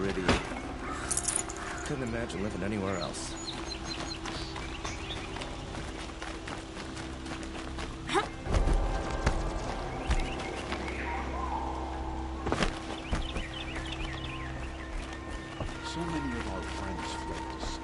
pretty. Couldn't imagine living anywhere else. So many of our friends fled to sea.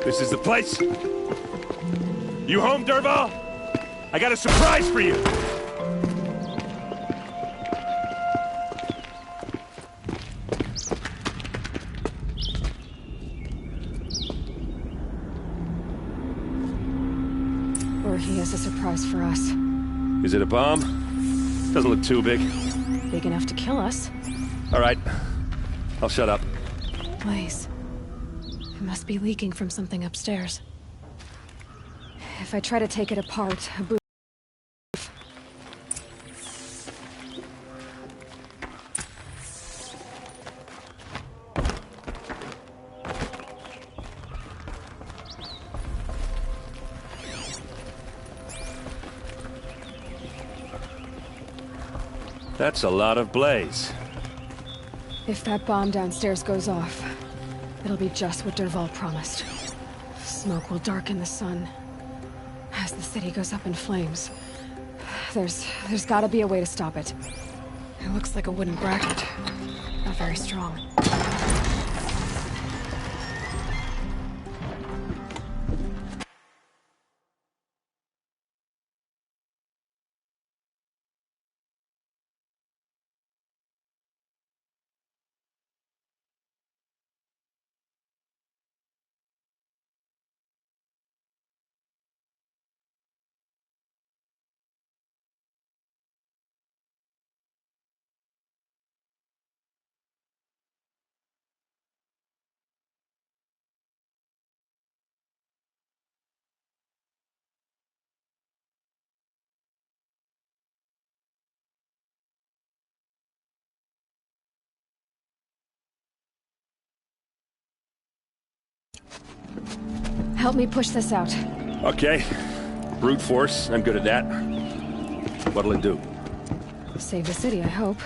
This is the place? You home, Dervahl? I got a surprise for you! Or he has a surprise for us. Is it a bomb? Doesn't look too big. Big enough to kill us. All right. I'll shut up. Blaze. It must be leaking from something upstairs. If I try to take it apart, a boom. That's a lot of blaze. If that bomb downstairs goes off, it'll be just what Dervahl promised. Smoke will darken the sun. As the city goes up in flames. There's gotta be a way to stop it. It looks like a wooden bracket. Not very strong. Help me push this out. Okay. Brute force, I'm good at that. What'll it do? Save the city, I hope.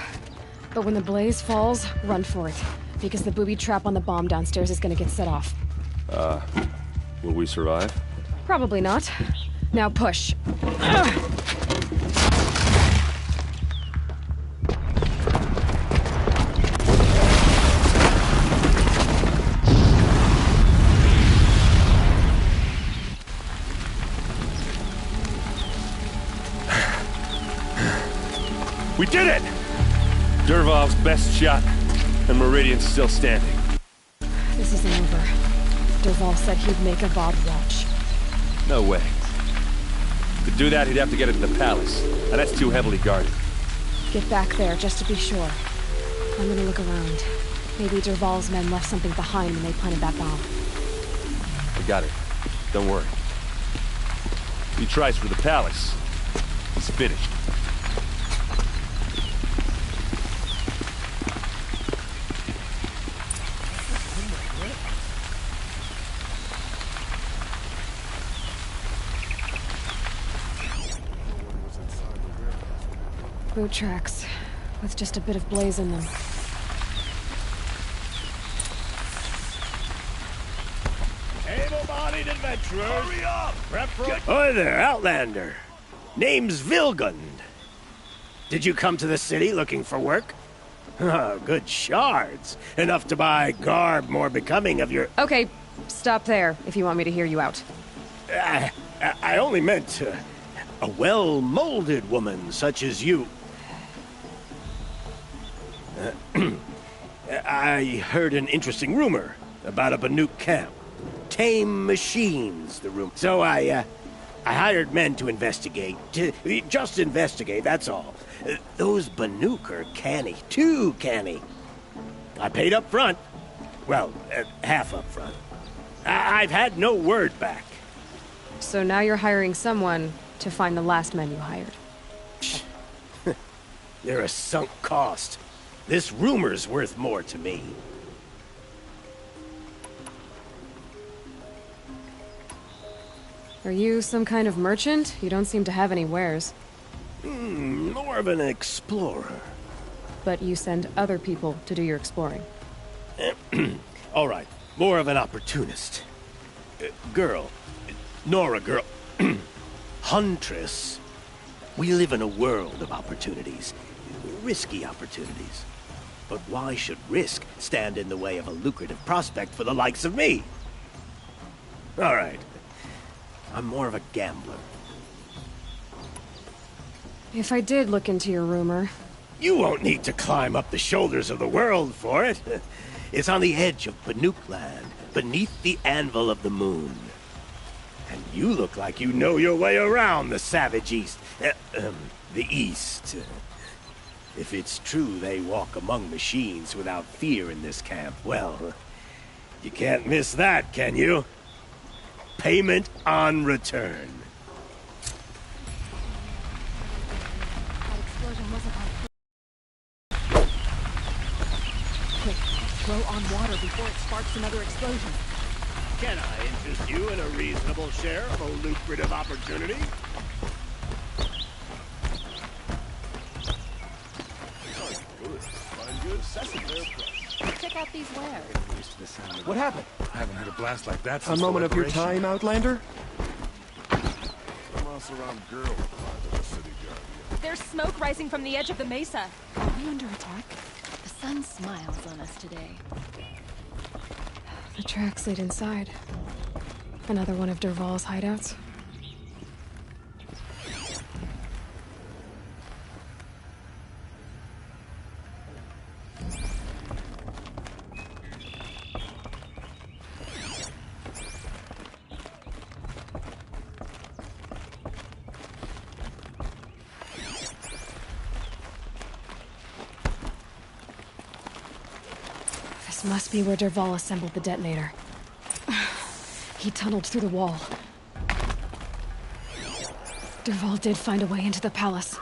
But when the blaze falls, run for it. Because the booby trap on the bomb downstairs is gonna get set off. Will we survive? Probably not. Now push. We did it! Dervahl's best shot, and Meridian's still standing. This isn't over. Dervahl said he'd make a Vought watch. No way. To do that, he'd have to get into the palace, and that's too heavily guarded. Get back there, just to be sure. I'm gonna look around. Maybe Dervahl's men left something behind when they planted that bomb. I got it. Don't worry. If he tries for the palace, he's finished. Boot tracks, with just a bit of blaze in them. Able-bodied adventurers! Hurry up! Hi there, Outlander. Name's Vilgund. Did you come to the city looking for work? Oh, good shards. Enough to buy garb more becoming of your... Okay, stop there, if you want me to hear you out. I only meant a well-molded woman such as you. I heard an interesting rumor about a Banuk camp. Tame machines, the rumor. So I hired men to investigate. Just investigate, that's all. Those Banuk are canny. Too canny. I paid up front. Well, half up front. I've had no word back. So now you're hiring someone to find the last men you hired. They're a sunk cost. This rumor's worth more to me. Are you some kind of merchant? You don't seem to have any wares. More of an explorer. But you send other people to do your exploring. All right, more of an opportunist. Girl. Nora girl. Huntress. We live in a world of opportunities. Risky opportunities. But why should risk stand in the way of a lucrative prospect for the likes of me? All right. I'm more of a gambler. If I did look into your rumor... You won't need to climb up the shoulders of the world for it. It's on the edge of Banuk land, beneath the anvil of the moon. And you look like you know your way around the savage east. The east. If it's true they walk among machines without fear in this camp, well, you can't miss that, can you? Payment on return. That explosion wasn't on... Quick, throw on water before it sparks another explosion. Can I interest you in a reasonable share of a lucrative opportunity? Check out these wares. What happened? I haven't heard a blast like that A since moment the of your Liberation. time, Outlander? Some mouse around girl arrived at the city guardian. There's smoke rising from the edge of the mesa. Are we under attack? The sun smiles on us today. The tracks lead inside. Another one of Derval's hideouts. This must be where Derval assembled the detonator. He tunneled through the wall. Derval did find a way into the palace.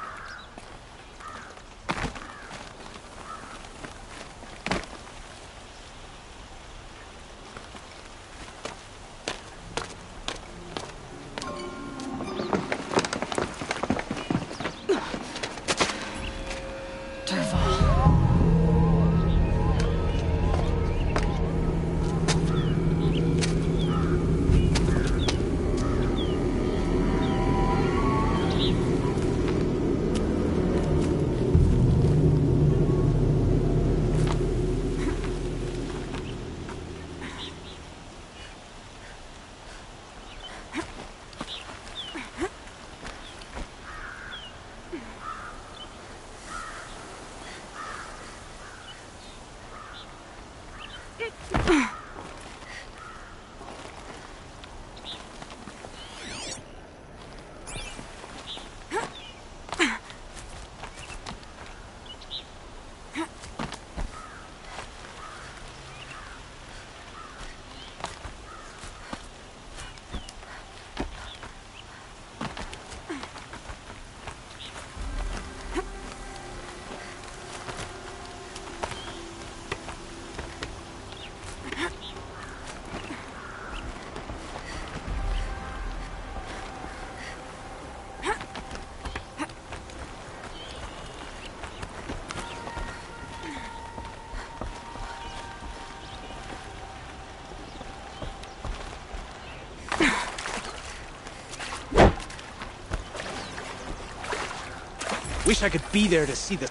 Wish I could be there to see the...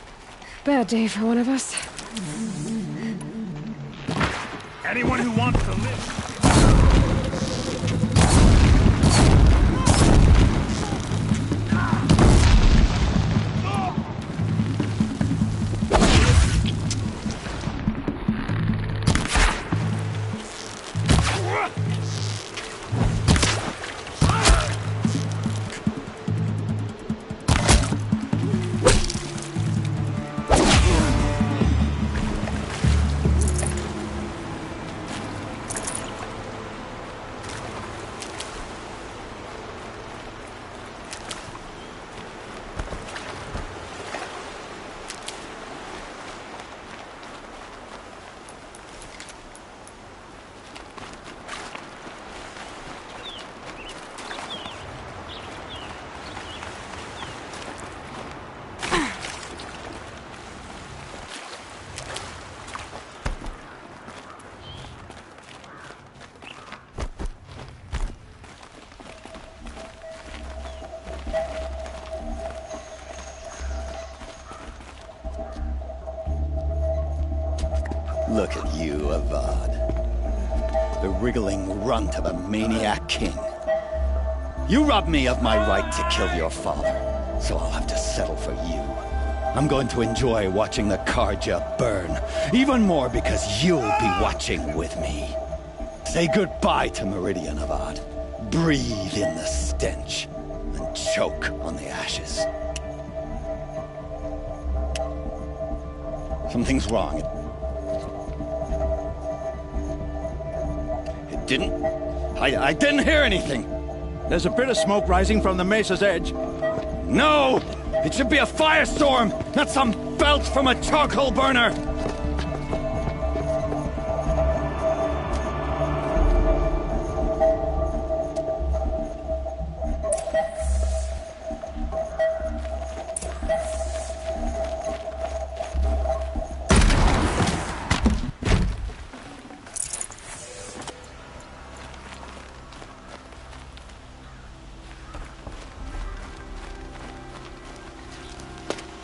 Bad day for one of us. Anyone who wants to live. Look at you, Avad. The wriggling runt of a maniac king. You robbed me of my right to kill your father, so I'll have to settle for you. I'm going to enjoy watching the Karja burn, even more because you'll be watching with me. Say goodbye to Meridian, Avad. Breathe in the stench, and choke on the ashes. Something's wrong. It didn't... I didn't hear anything. There's a bit of smoke rising from the mesa's edge. No! It should be a firestorm, not some belch from a charcoal burner!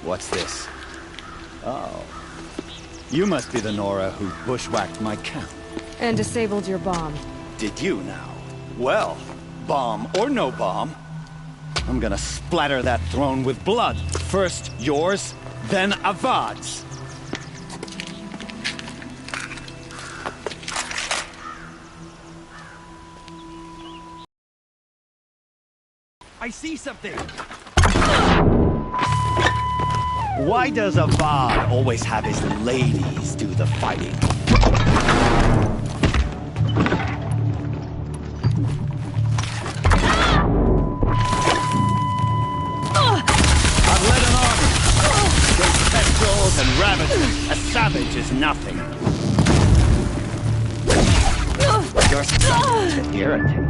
What's this? Oh. You must be the Nora who bushwhacked my camp. And disabled your bomb. Did you now? Well, bomb or no bomb, I'm gonna splatter that throne with blood. First yours, then Avad's. I see something! Why does Avad always have his ladies do the fighting? I've led an army. Against petrels and ravagers, a savage is nothing. You're starting to irritate me.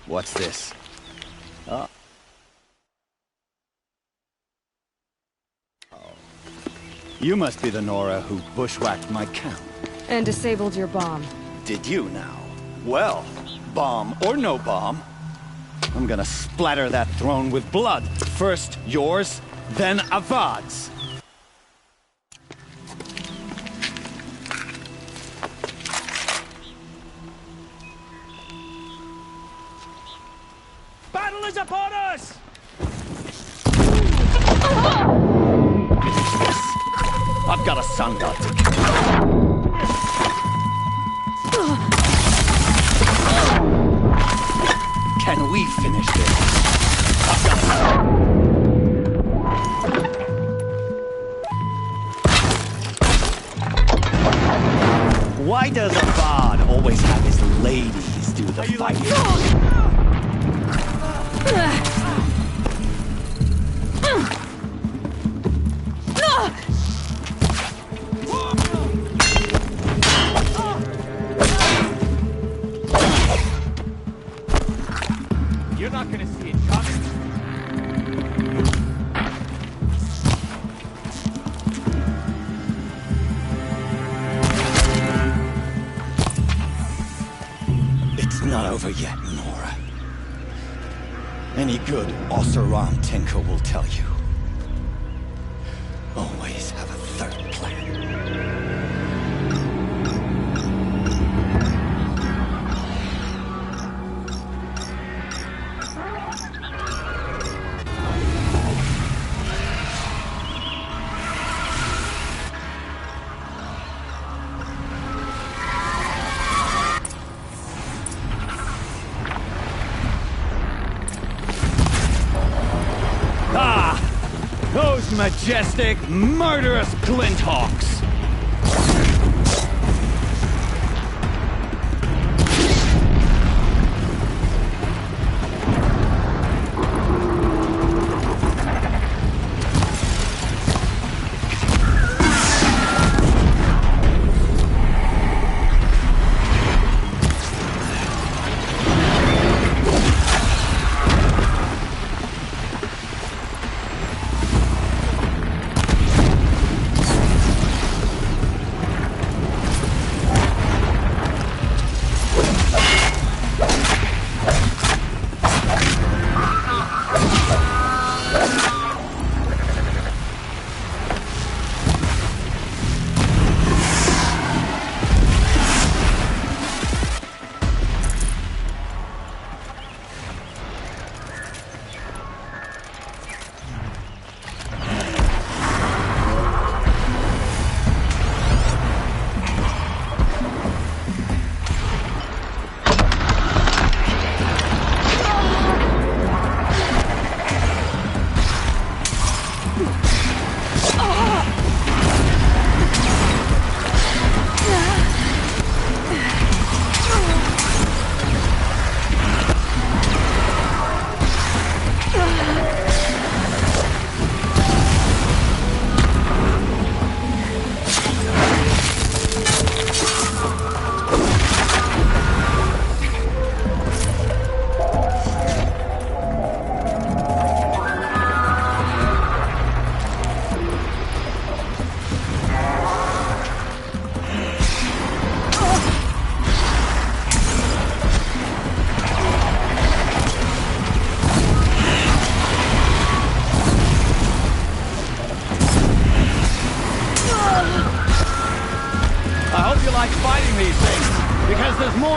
What's this? Oh. You must be the Nora who bushwhacked my camp. And disabled your bomb. Did you now? Well, bomb or no bomb, I'm gonna splatter that throne with blood. First yours, then Avad's. Battle is upon us! I've got a sun god to kill. Can we finish this? I've got Why does Avad always have his ladies do the fighting? You're not gonna see it coming. It's not over yet, Nora. Any good Oseram tinker will tell you. Always have a third plan. Those majestic, murderous glinthawks!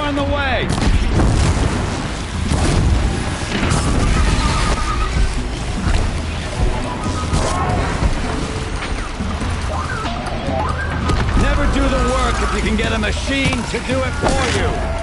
on the way! Never do the work if you can get a machine to do it for you!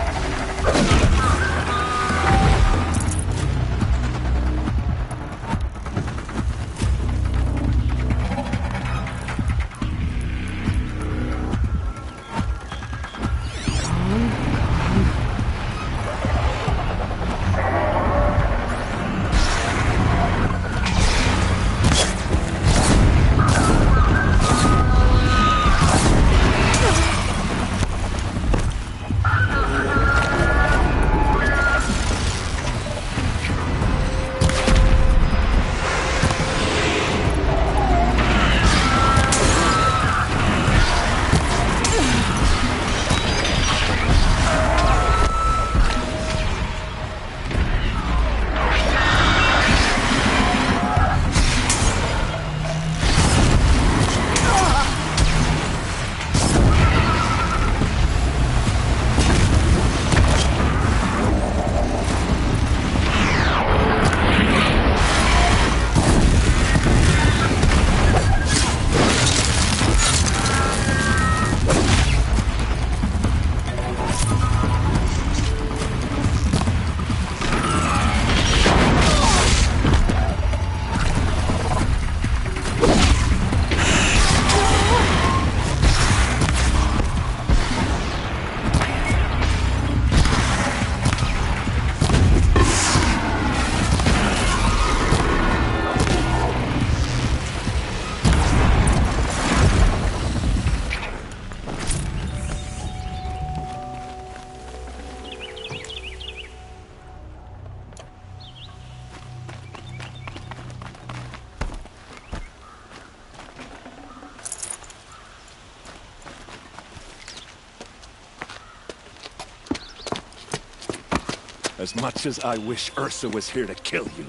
As much as I wish Ursa was here to kill you,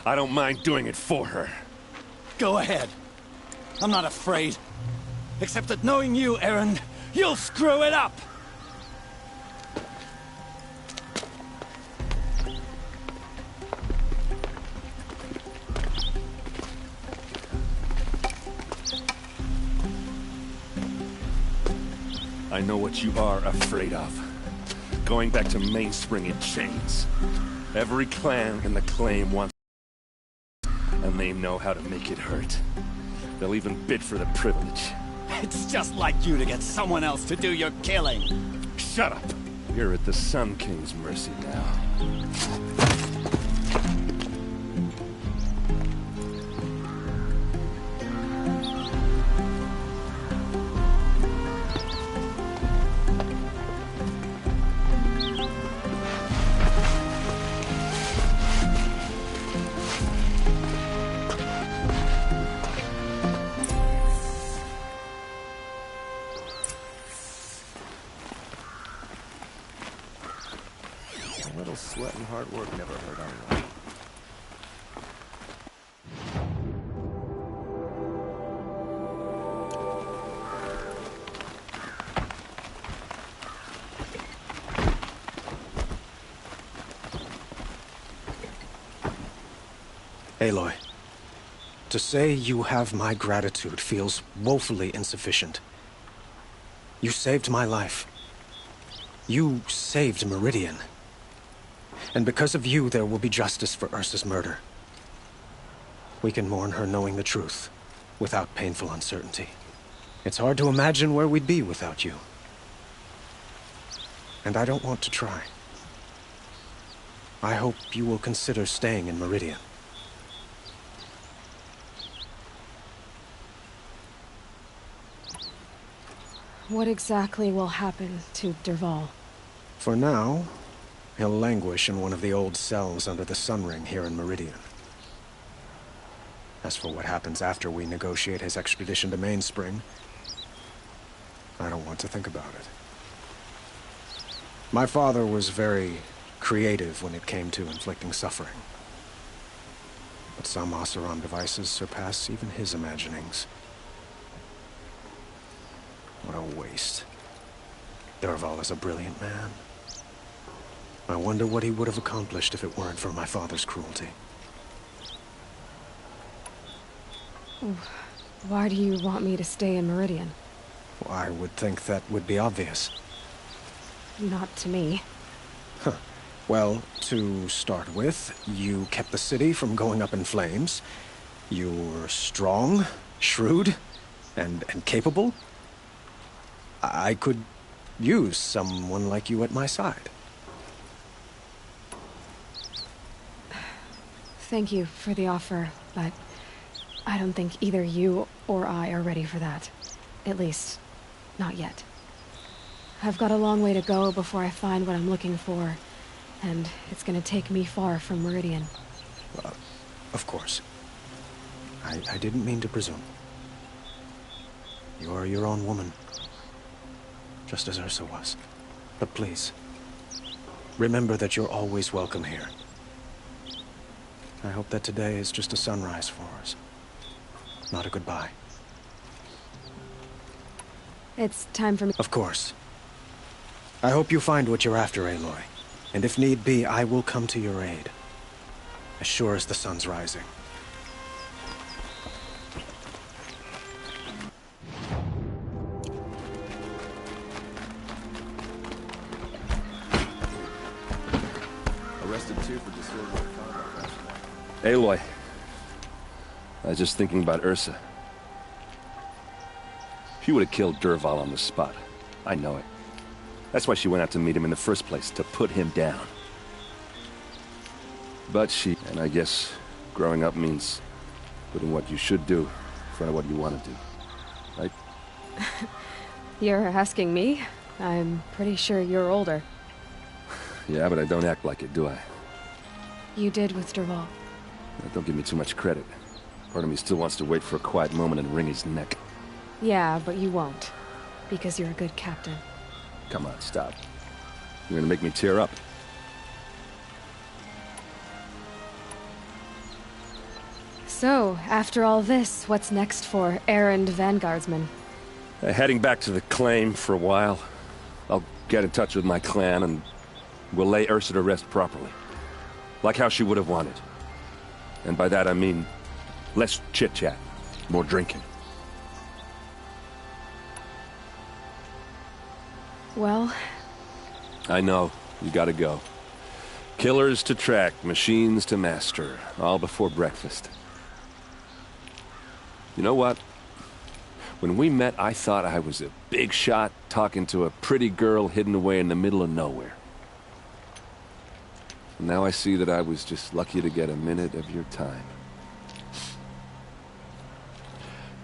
I don't mind doing it for her. Go ahead. I'm not afraid. Except that knowing you, Aaron, you'll screw it up! I know what you are afraid of. Going back to Mainspring in chains. Every clan in the claim wants, and they know how to make it hurt. They'll even bid for the privilege. It's just like you to get someone else to do your killing. Shut up! You're at the Sun King's mercy now. A little sweat and hard work never hurt anyone. Aloy, to say you have my gratitude feels woefully insufficient. You saved my life. You saved Meridian. And because of you, there will be justice for Ursa's murder. We can mourn her knowing the truth, without painful uncertainty. It's hard to imagine where we'd be without you. And I don't want to try. I hope you will consider staying in Meridian. What exactly will happen to Dervahl? For now, he'll languish in one of the old cells under the Sun Ring here in Meridian. As for what happens after we negotiate his extradition to Mainspring, I don't want to think about it. My father was very creative when it came to inflicting suffering. But some Oseram devices surpass even his imaginings. What a waste. Dervahl is a brilliant man. I wonder what he would have accomplished if it weren't for my father's cruelty. Why do you want me to stay in Meridian? Well, I would think that would be obvious. Not to me. Huh. Well, to start with, you kept the city from going up in flames. You were strong, shrewd, and capable. I could use someone like you at my side. Thank you for the offer, but I don't think either you or I are ready for that. At least, not yet. I've got a long way to go before I find what I'm looking for, and it's gonna take me far from Meridian. Of course. I didn't mean to presume. You're your own woman, just as Ursa was. But please, remember that you're always welcome here. I hope that today is just a sunrise for us, not a goodbye. It's time for me. Of course. I hope you find what you're after, Aloy. And if need be, I will come to your aid. As sure as the sun's rising. Arrested too for disorderly conduct last night. Aloy. I was just thinking about Ursa. She would have killed Dervahl on the spot. I know it. That's why she went out to meet him in the first place, to put him down. But and I guess growing up means putting what you should do in front of what you want to do. Right? You're asking me? I'm pretty sure you're older. Yeah, but I don't act like it, do I? You did with Dervahl. Don't give me too much credit. Part of me still wants to wait for a quiet moment and wring his neck. Yeah, but you won't. Because you're a good captain. Come on, stop. You're gonna make me tear up. So, after all this, what's next for errand vanguardsman? Heading back to the claim for a while. I'll get in touch with my clan and we'll lay Ursa to rest properly. Like how she would have wanted. And by that I mean less chit-chat, more drinking. Well... I know. You gotta go. Killers to track, machines to master. All before breakfast. You know what? When we met, I thought I was a big shot talking to a pretty girl hidden away in the middle of nowhere. And now I see that I was just lucky to get a minute of your time.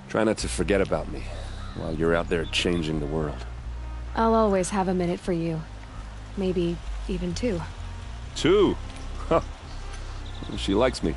Try not to forget about me while you're out there changing the world. I'll always have a minute for you. Maybe even two. 2? Huh. She likes me.